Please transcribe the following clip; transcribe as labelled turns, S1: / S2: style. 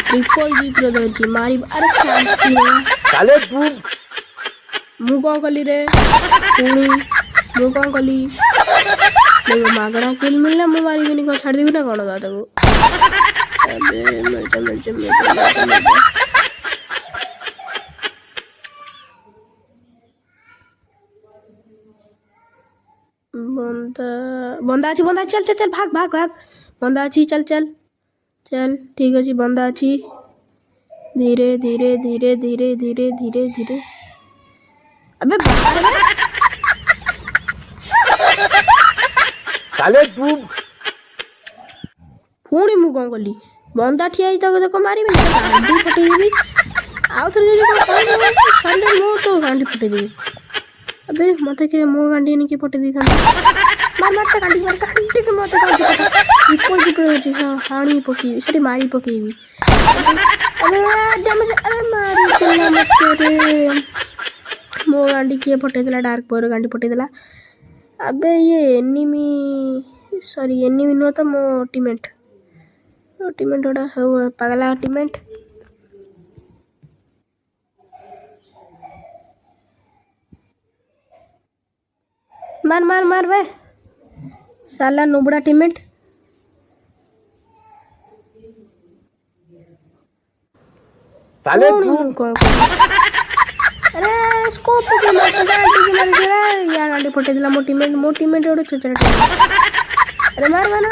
S1: triple जी pro धरची मारी अरे शांति
S2: साले तू
S1: मु कौन कली रे पुणी मु कौन कली देखो मागଣା किल मिलना मु मारी बिनी को छाड़ देबी ना कोन बात को अबे मर बंदा बंदा चल चल चल भाग भाग भाग बंदा अच्छी चल चल चल ठीक अच्छी बंदा अच्छी धीरे धीरे धीरे धीरे धीरे धीरे धीरे अबे
S2: साले तू
S1: पुणी मु कौन कली बंदा ठिया तो मारी गांडी फटेबी आउ थरे जदी मो तो गांडी फटेबी अबे मत के मो गांडी नहीं के फटे दी मार मार ता गांडी के मत गांडी ऊपर की होची हां हाणी पकी सेठी मारी पकेबी अबे डैमेज अरे मारी चला मत रे मो गांडी के फटे देला डार्क पर गांडी फटे देला अबे ये एनिमी सॉरी एनिमी नो तो मो टीममेट ओडा हो पगला टीममेट मार मार मार बे साला नुबड़ा टीममेट
S2: साले तू
S1: अरे स्कोप के मार गांडी के मार या गांडी फटे दिला मो टीममेट ओडे छोटा अरे मार मार